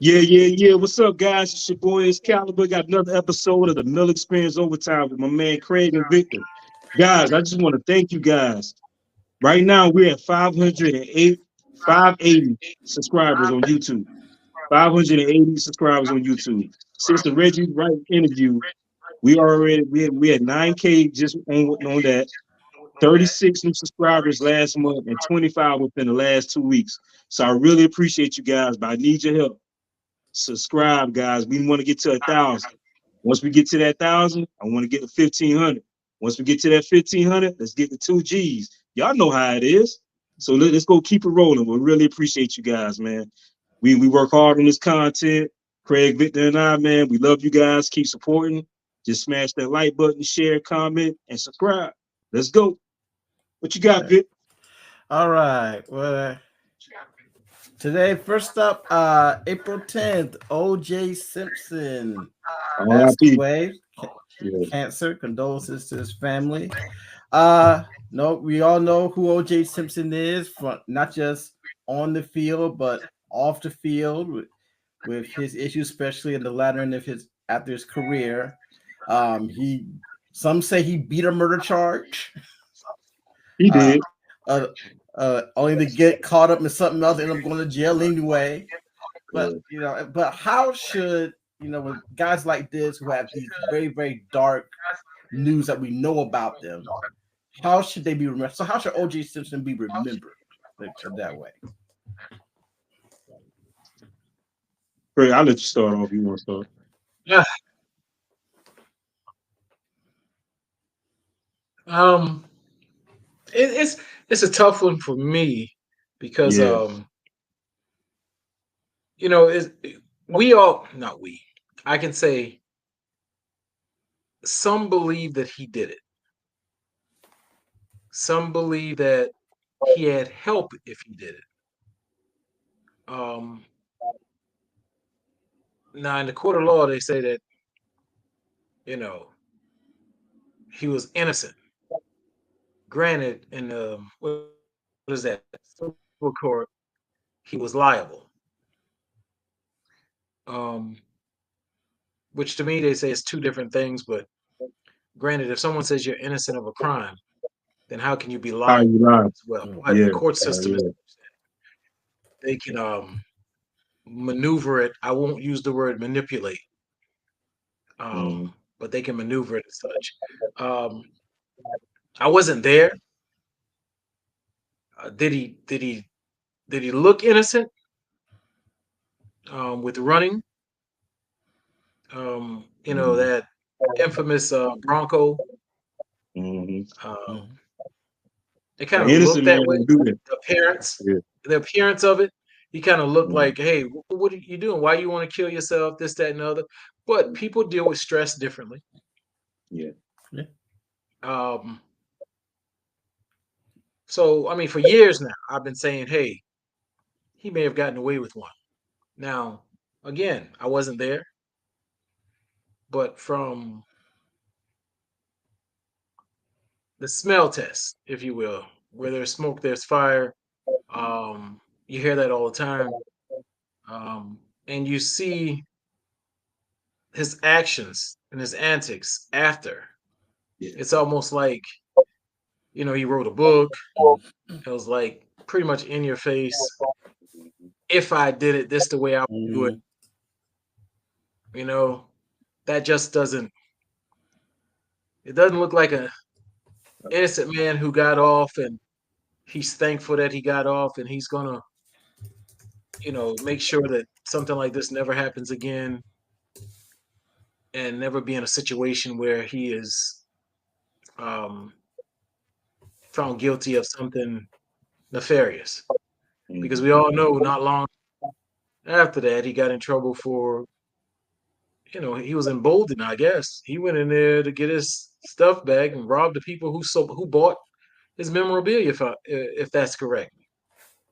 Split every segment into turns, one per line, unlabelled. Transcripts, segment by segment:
Yeah. What's up, guys? It's your boy, it's Caliber. Got another episode of the Mill Experience Overtime with my man Craig and Victor. Guys, I just want to thank you guys. Right now, we're at 508, 580 subscribers on YouTube. 580 subscribers on YouTube. Since the Reggie Wright interview, we had 9K just on that. 36 new subscribers last month and 25 within the last 2 weeks. So I really appreciate you guys, but I need your help. Subscribe, guys. We want to get to 1,000. Once we get to that 1,000, I want to get to 1,500. Once we get to that 1,500, let's get to 2 Gs. Y'all know how it is. So let's go keep it rolling. We really appreciate you guys, man. We work hard on this content. Craig, Victor, and I, man, we love you guys. Keep supporting. Just smash that like button, share, comment, and subscribe. Let's go. What you got, Vic?
All right. Well, today, first up, April 10th, OJ Simpson passed
R.I.P.
away.
Yeah.
Cancer. Condolences to his family. No, we all know who OJ Simpson is, from not just on the field, but off the field with his issues, especially in the latter end of his after his career. He Some say he beat a murder charge.
He
Uh,
did.
uh, Only to get caught up in something else, end up going to jail anyway. But but how should with guys like this who have these very very dark news that we know about them, how should they be remembered? So how should OJ Simpson be remembered that way?
Craig, I'll let you start off. You want to start?
Yeah. Um, it's a tough one for me because
Yeah.
is we all not we. I can say some believe that he did it. Some believe that he had help if he did it. Um, Now in the court of law, they say that you know he was innocent. Granted, in the what is that civil court, he was liable. Um, which to me they say is two different things. But granted, if someone says you're innocent of a crime, then how can you be
How
liable
you lie?
as well? But the
Yeah.
court system is
Yeah.
they can maneuver it. I won't use the word manipulate,
Mm.
but they can maneuver it as such. Um, I wasn't there. Did he look innocent with running?
Mm.
That infamous Bronco.
Mm-hmm.
Um,
Mhm.
it kind
An
of looked
innocent man
that way.
don't do that.
The appearance,
Yeah.
the appearance of it, he kind of looked
Mm.
like, hey, what are you doing? Why you want to kill yourself? This, that, and the other. But people deal with stress differently.
Yeah.
Yeah.
Um, so I mean, for years now, I've been saying, hey, he may have gotten away with one. Now, again, I wasn't there, but from the smell test, if you will, where there's smoke, there's fire. You hear that all the time, and you see his actions and his antics after.
Yeah.
It's almost like he wrote a book. It was like pretty much in your face. If I did it this the way I would do it,
Mhm.
you know, that just doesn't. It doesn't look like a innocent man who got off, and he's thankful that he got off, and he's gonna, make sure that something like this never happens again, and never be in a situation where he is um, found guilty of something nefarious. Because
Mm-hmm.
we all know not long after that he got in trouble for he was emboldened. I guess he went in there to get his stuff back and robbed the people who bought his memorabilia. If that's correct,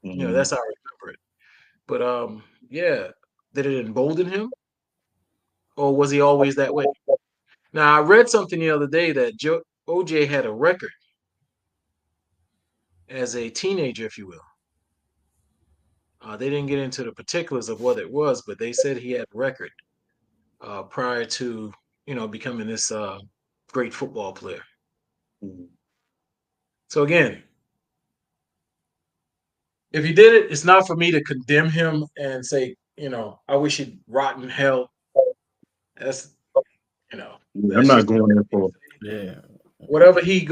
Mm-hmm.
that's how I remember it. But yeah, did it embolden him, or was he always that way? Now I read something the other day that OJ had a record as a teenager, if you will. They didn't get into the particulars of what it was, but they said he had a record prior to becoming this great football player. So again, if he did it, it's not for me to condemn him and say, I wish he'd rot in hell. That's
I'm
that's
not
just
going there for.
Yeah.
whatever he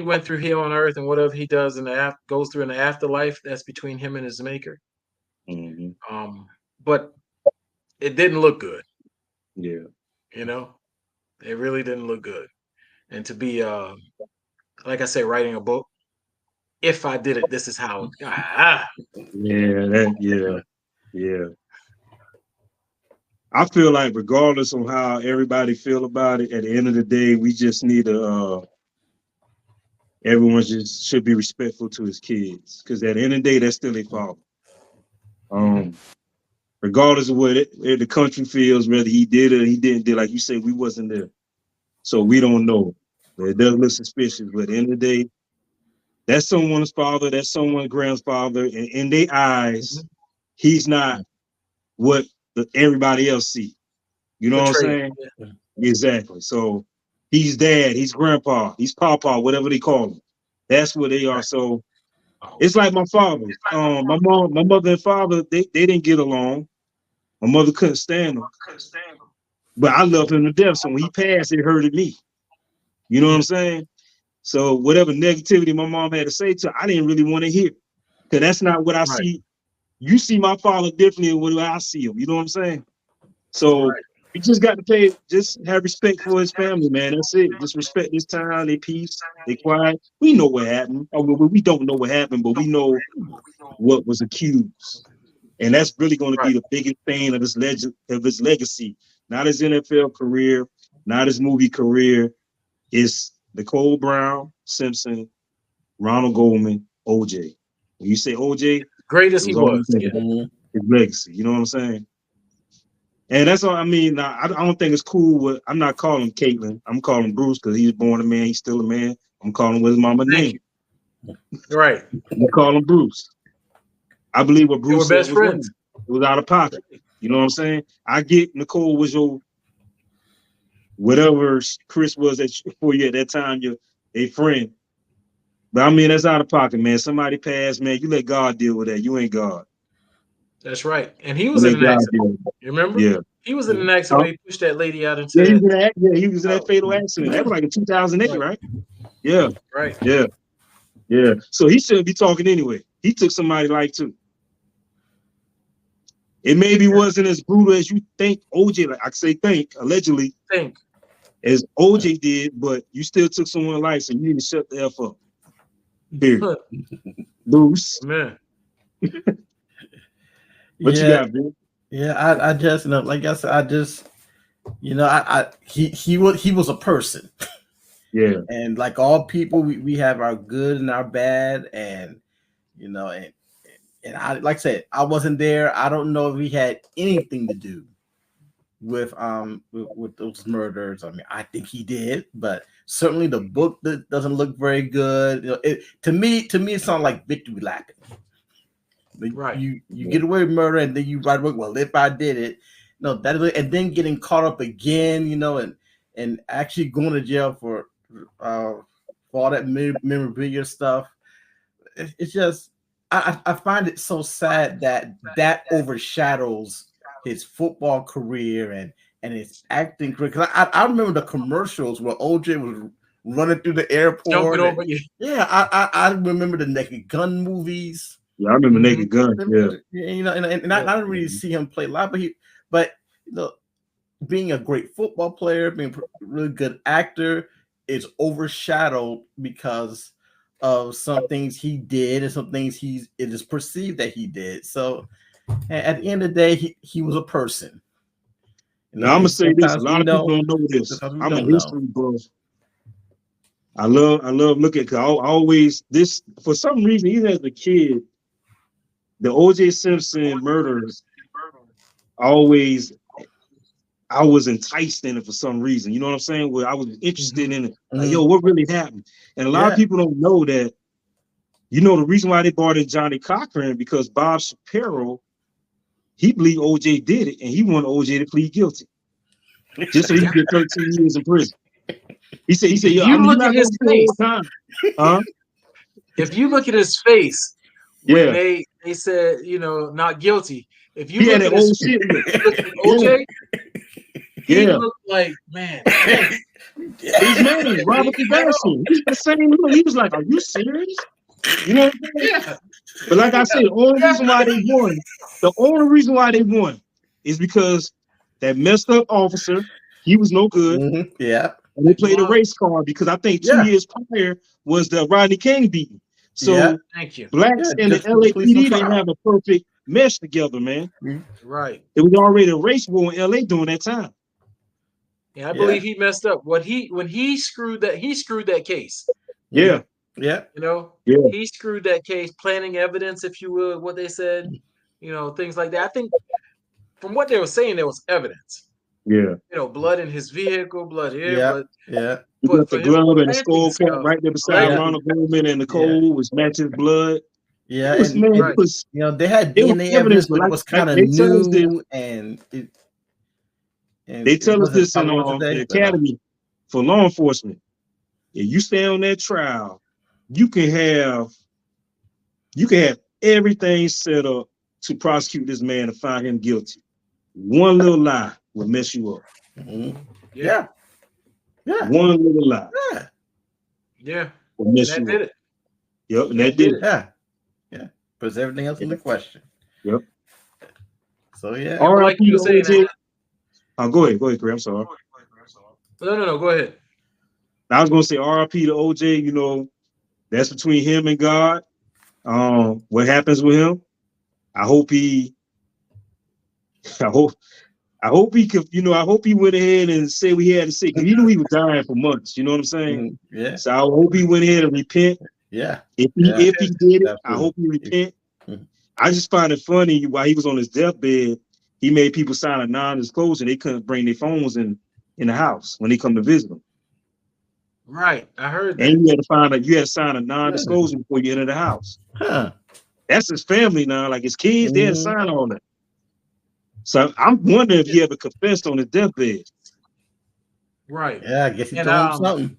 went through here on earth, and whatever he does goes through in the afterlife. That's between him and his maker.
Mm-hmm.
But it didn't look good.
Yeah.
It really didn't look good. And to be, like I say, writing a book. If I did it, this is how.
Yeah. Yeah. I feel like regardless of how everybody feel about it, at the end of the day, we just need to. Everyone just should be respectful to his kids, because at the end of the day, that's still their father. Regardless of what the country feels, whether he did it or he didn't do, like you said, we wasn't there, so we don't know. But it does look suspicious. But at the end of the day, that's someone's father, that's someone's grandfather, and in their eyes, he's not what everybody else see. You know what I'm saying?
Yeah.
Exactly. So he's dad, he's grandpa, he's papa, whatever they call him. That's what they are.
Right.
So it's like my father. My mother and father, they didn't get along. My mother couldn't stand him, but I loved him to death. So when he passed, it hurted me. You know what I'm saying? So whatever negativity my mom had to say to her, I didn't really want to hear, because that's not what I see. You see my father differently than what I see him. You know what I'm saying? So we just got to just have respect for his family, man. That's it. Just respect this time, they peace, they quiet. We know what happened. We don't know what happened, but we know what was accused. And that's really going to be the biggest thing of his legacy. Not his NFL career, not his movie career. It's Nicole Brown, Simpson, Ronald Goldman, OJ. When you say OJ,
great as he was,
his legacy. You know what I'm saying? And that's all. I mean, I don't think it's cool. I'm not calling Caitlin. I'm calling Bruce, because he was born a man. He's still a man. I'm calling with his mama's name.
Right.
I'm calling Bruce. I believe what Bruce said
best friends.
It was out of pocket. You know what I'm saying? I get Nicole was your whatever Chris was for you at that time, a friend. But I mean, that's out of pocket, man. Somebody passed, man. You let God deal with that. You ain't God.
That's right. And he was in an accident. You remember?
Yeah.
He was in an accident when he pushed that lady out into
he was in that fatal accident. That was like in 2008, right? Yeah.
Right.
Yeah. Yeah. So he shouldn't be talking anyway. He took somebody's life too. It maybe wasn't as brutal as you think OJ, like I say allegedly, as OJ did, but you still took someone's life, so you need to shut the F up. Period. Bruce.
Man.
What you got, man?
Yeah, I just like I said, he was a person.
Yeah.
And like all people, we have our good and our bad, and and I, like I said, I wasn't there. I don't know if he had anything to do with those murders. I mean, I think he did, but certainly the book doesn't look very good. To me, it sounds like victory lapping.
Right.
You get away with murder, and then you write a book. Well, if I did it, and then getting caught up again, and actually going to jail for all that memorabilia stuff. It's just I find it so sad that overshadows his football career and his acting career. Because I remember the commercials where OJ was running through the airport.
Jumping over you.
Yeah, I remember the Naked Gun movies.
Yeah, I remember Naked Gun.
Yeah, and I didn't really see him play live, but being a great football player, being a really good actor, is overshadowed because of some things he did and some things it is perceived that he did. So at the end of the day, he was a person.
Now I'm gonna say this: a lot of people don't know this. I'm a history buff. I love looking, because I always for some reason, even as a kid, the OJ Simpson murders I was enticed in it for some reason. You know what I'm saying? Where I was interested in it. Like, yo, what really happened? And a lot of people don't know that, You know the reason why they brought in Johnny Cochran because Bob Shapiro, he believed OJ did it, and he wanted OJ to plead guilty, just so he could get 13 years in prison. He said,
If
"Yo,
you
I'm
look
not
at
going
his
to do the
face,
whole time." Huh?
if you look at his face when
Yeah.
they said, you know, not guilty. If you
He had
look
that
at his
old shit look.
look at OJ, he
Yeah.
looked like, man, dang.
His name, Robert
He had all.
Kardashian. He had the same look. He was like, "Are you serious?" You know what I'm saying?
Yeah.
But like I said, the only reason why they won is because that messed up officer, he was no good.
Mhm. Yeah.
And they played a race card because I think 2 years prior was the Rodney King beating. So
Yeah.
Thank you.
blacks
Yeah,
and the
just put the police on
LAPD didn't
trial.
have a perfect mesh together, man.
Right.
It was already a race war in LA during that time.
Yeah, I believe he messed up. When he screwed that case.
Yeah.
Yeah.
You know,
Yeah.
he screwed that case, planting evidence, if you will, what they said, you know, things like that. I think from what they were saying, there was evidence.
Yeah.
You know, blood in his vehicle, blood here,
Yeah.
but
Yeah.
He got the
for him
glove and the
planting
skull cap
stuff,
right there beside
allegedly,
Ronald Goldman and Nicole was matching blood.
Yeah.
It was, man,
right.
it was,
You know, they had
it was
DNA
evidence,
evidence, but it was kind of
they tell us this.
new and
They
it
tell us
wasn't
this in
popular
the
today. But,
academy for law enforcement. If you stay on that trial, you can have everything set up to prosecute this man and find him guilty. One little lie will mess you up.
yeah. Yeah.
One little lie
Yeah.
will
And
mess
that
you
did
up.
it.
Yep, and that did it.
Yeah. Yeah. Puts everything else into question.
Yep.
So yeah.
But like you were saying,
OJ. Go ahead, Greg. I'm sorry.
No, go ahead.
I was gonna say RIP to OJ, you know, that's between him and God. What happens with him? I hope he could, you know, I hope he went ahead and said what he had to say because he knew he was dying for months. You know what I'm saying?
Yeah.
So I hope he went ahead and repent.
Yeah.
If he did it,
Absolutely.
I hope he repent. I just find it funny while he was on his deathbed, he made people sign a non-disclosure. They couldn't bring their phones in the house when they come to visit him.
Right. I heard that.
And you had to sign a non-disclosure before you enter the house.
Huh.
That's his family now. Like his kids, they had to sign all that. So I'm wondering if he ever confessed on his deathbed.
Right.
Yeah, I guess he told him something.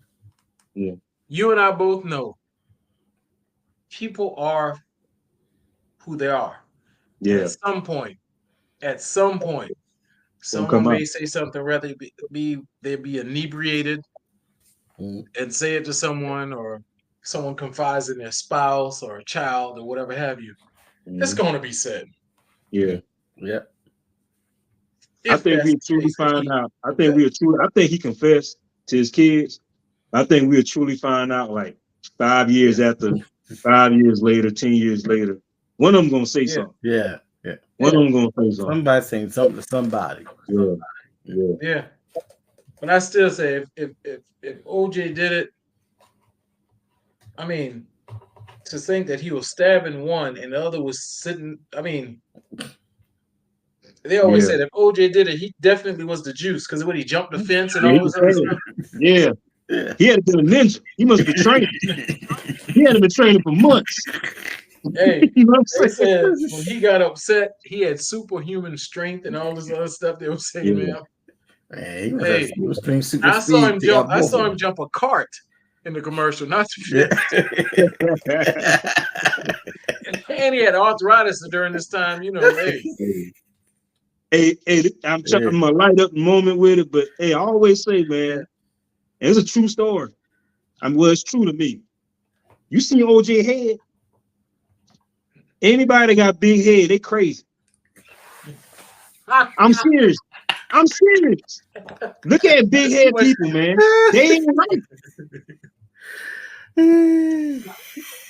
Yeah.
You and I both know people are who they are.
Yeah.
At some point, someone may say something, whether they be inebriated and say it to someone, or someone confides in their spouse or a child or whatever have you. It's going to be said.
Yeah.
Yeah.
I think we truly find out. I think he confessed to his kids. I think we'll truly find out like 5 years after, 5 years later, 10 years later. One of them gonna say something.
Yeah. Yeah.
One of them gonna say something.
Somebody saying something to somebody.
Yeah.
Yeah. But I still say if OJ did it, I mean, to think that he was stabbing one and the other was sitting, I mean, they always said if OJ did it, he definitely was the juice because when he jumped the fence and all this other stuff.
Yeah. He had to be a ninja. He must have been training. He had to been training for months.
Hey,
you know what
they
I'm saying?
said when he got upset, he had superhuman strength and all this other stuff they were saying, man.
Hey, super
I saw him jump. I saw him jump a cart in the commercial, not to and he had arthritis during this time, you know.
Hey, I'm trying to light up the moment with it, but hey, I always say, man, it's a true story. I mean, well, it's true to me. You see OJ head? Anybody that got big head, they crazy. I'm serious. I'm serious. Look at big head people, man. They ain't right.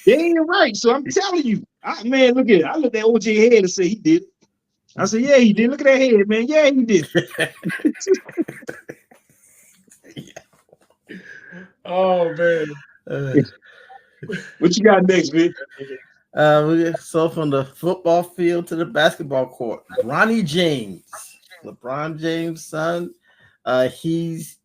They ain't right. So I'm telling you, man, look at it. I looked at OJ head and said he did it. I said, yeah, he did. Look at that head, man. Yeah, he did.
Oh man.
What you got next, Vic?
So from the football field to the basketball court, LeBron James' son, he's